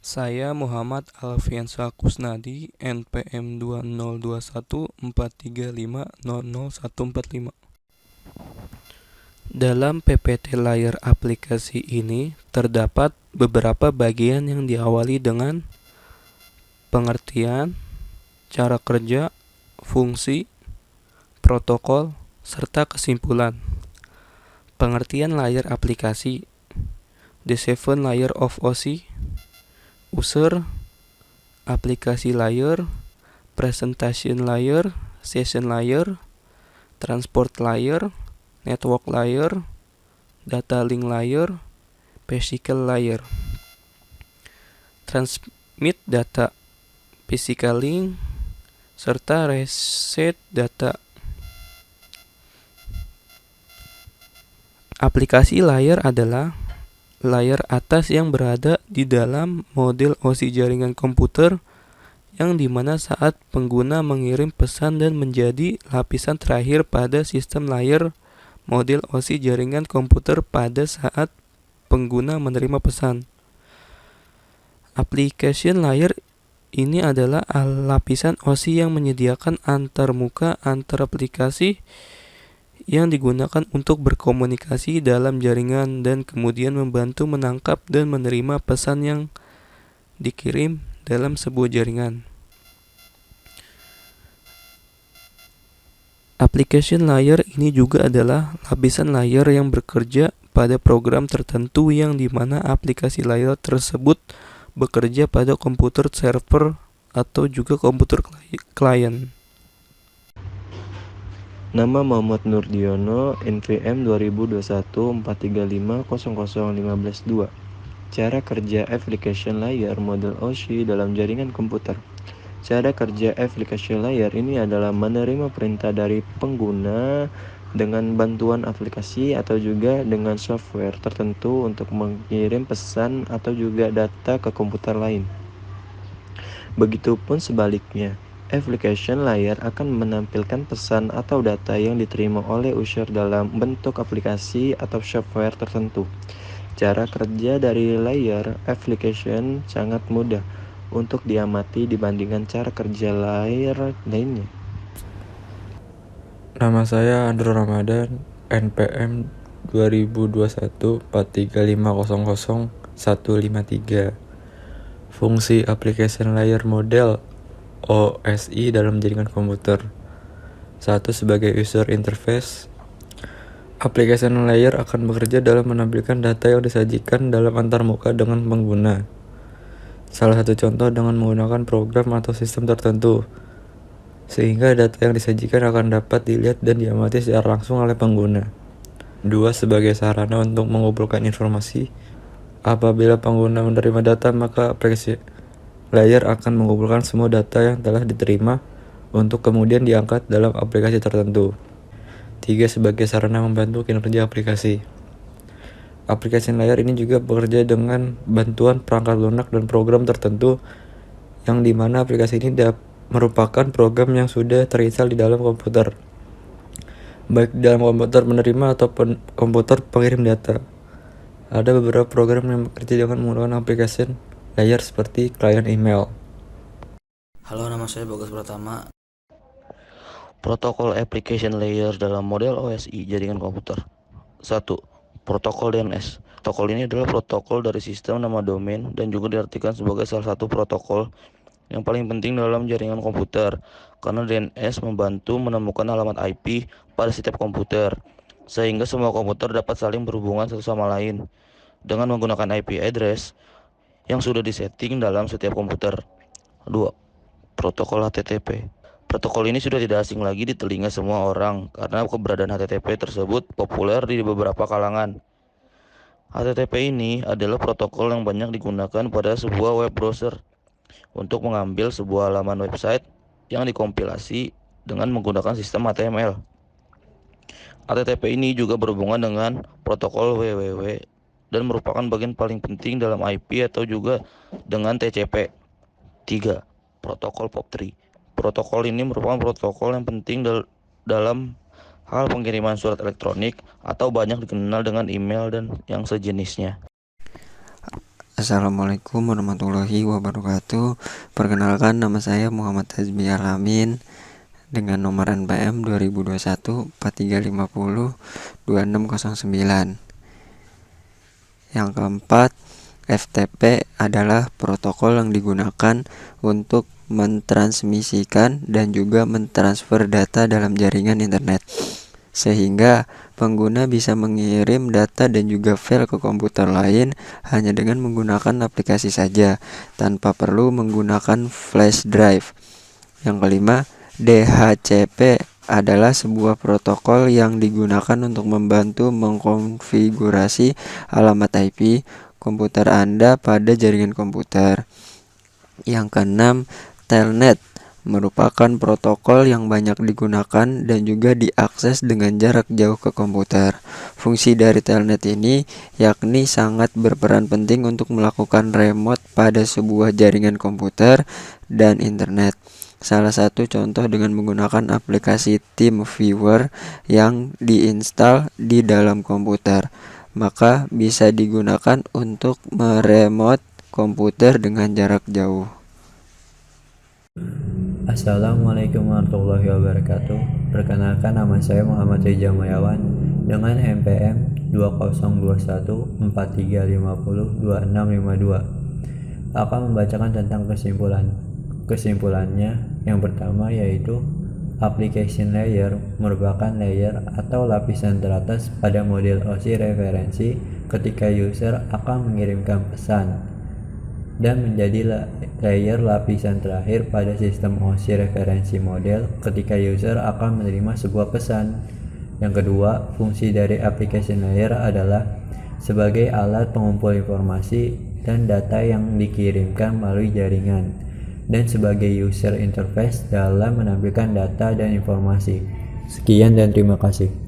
Saya Muhammad Alfiansyah Kusnadi, NPM 202143500145. Dalam PPT layar aplikasi ini terdapat beberapa bagian yang diawali dengan pengertian, cara kerja, fungsi, protokol, serta kesimpulan. Pengertian layar aplikasi: The Seven Layer of OSI, user, aplikasi layer, presentation layer, session layer, transport layer, network layer, data link layer, physical layer. Transmit data, physical link, serta reset data. Aplikasi layer adalah layer atas yang berada di dalam model OSI jaringan komputer, yang dimana saat pengguna mengirim pesan dan menjadi lapisan terakhir pada sistem layer model OSI jaringan komputer pada saat pengguna menerima pesan. Application layer ini adalah lapisan OSI yang menyediakan antarmuka antar aplikasi yang digunakan untuk berkomunikasi dalam jaringan dan kemudian membantu menangkap dan menerima pesan yang dikirim dalam sebuah jaringan. Application layer ini juga adalah lapisan layer yang bekerja pada program tertentu, yang dimana aplikasi layer tersebut bekerja pada komputer server atau juga komputer klien. Nama Muhammad Nurdiono, NPM 202143500152. Cara kerja application layer model OSI dalam jaringan komputer. Cara kerja application layer ini adalah menerima perintah dari pengguna dengan bantuan aplikasi atau juga dengan software tertentu untuk mengirim pesan atau juga data ke komputer lain. Begitupun sebaliknya, application layer akan menampilkan pesan atau data yang diterima oleh user dalam bentuk aplikasi atau software tertentu. Cara kerja dari layer application sangat mudah untuk diamati dibandingkan cara kerja layer lainnya. Nama saya Andro Ramadan, NPM 202143500153. Fungsi application layer model OSI dalam jaringan komputer. 1. Sebagai user interface, application layer akan bekerja dalam menampilkan data yang disajikan dalam antarmuka dengan pengguna. Salah satu contoh dengan menggunakan program atau sistem tertentu, sehingga data yang disajikan akan dapat dilihat dan diamati secara langsung oleh pengguna. 2. Sebagai sarana untuk mengumpulkan informasi. Apabila pengguna menerima data, maka aplikasi layer akan mengumpulkan semua data yang telah diterima untuk kemudian diangkat dalam aplikasi tertentu. 3. Sebagai sarana membantu kinerja aplikasi. Aplikasi layer ini juga bekerja dengan bantuan perangkat lunak dan program tertentu, yang dimana aplikasi ini merupakan program yang sudah terinstall di dalam komputer, baik di dalam komputer menerima ataupun komputer pengirim data. Ada beberapa program yang bekerja dengan menggunakan aplikasi layer seperti klien email. Halo, nama saya Bagus Pratama. Protokol application layer dalam model OSI jaringan komputer. 1. Protokol DNS. Protokol ini adalah protokol dari sistem nama domain dan juga diartikan sebagai salah satu protokol yang paling penting dalam jaringan komputer, karena DNS membantu menemukan alamat IP pada setiap komputer, sehingga semua komputer dapat saling berhubungan satu sama lain dengan menggunakan IP address yang sudah disetting dalam setiap komputer. 2. Protokol HTTP. Protokol ini sudah tidak asing lagi di telinga semua orang karena keberadaan HTTP tersebut populer di beberapa kalangan. HTTP ini adalah protokol yang banyak digunakan pada sebuah web browser untuk mengambil sebuah halaman website yang dikompilasi dengan menggunakan sistem HTML. HTTP ini juga berhubungan dengan protokol WWW dan merupakan bagian paling penting dalam IP atau juga dengan TCP. 3. Protokol POP3. Protokol ini merupakan protokol yang penting dalam hal pengiriman surat elektronik atau banyak dikenal dengan email dan yang sejenisnya. Assalamualaikum warahmatullahi wabarakatuh. Perkenalkan, nama saya Muhammad Hazmi Alamin dengan nomor NPM 2021 4350 2609. Yang keempat, FTP adalah protokol yang digunakan untuk mentransmisikan dan juga mentransfer data dalam jaringan internet, sehingga pengguna bisa mengirim data dan juga file ke komputer lain hanya dengan menggunakan aplikasi saja, tanpa perlu menggunakan flash drive. Yang kelima, DHCP adalah sebuah protokol yang digunakan untuk membantu mengkonfigurasi alamat IP komputer Anda pada jaringan komputer. Yang keenam, Telnet merupakan protokol yang banyak digunakan dan juga diakses dengan jarak jauh ke komputer. Fungsi dari Telnet ini yakni sangat berperan penting untuk melakukan remote pada sebuah jaringan komputer dan internet. Salah satu contoh dengan menggunakan aplikasi TeamViewer yang diinstal di dalam komputer, maka bisa digunakan untuk meremote komputer dengan jarak jauh. Assalamualaikum warahmatullahi wabarakatuh. Perkenalkan, nama saya Muhammad Reza Mayawan dengan NPM 2021 4350 2652. Akan membacakan tentang kesimpulannya. Yang pertama yaitu application layer merupakan layer atau lapisan teratas pada model OSI referensi ketika user akan mengirimkan pesan, dan menjadi layer lapisan terakhir pada sistem OSI referensi model ketika user akan menerima sebuah pesan. Yang kedua, fungsi dari application layer adalah sebagai alat pengumpul informasi dan data yang dikirimkan melalui jaringan, dan sebagai user interface dalam menampilkan data dan informasi. Sekian dan terima kasih.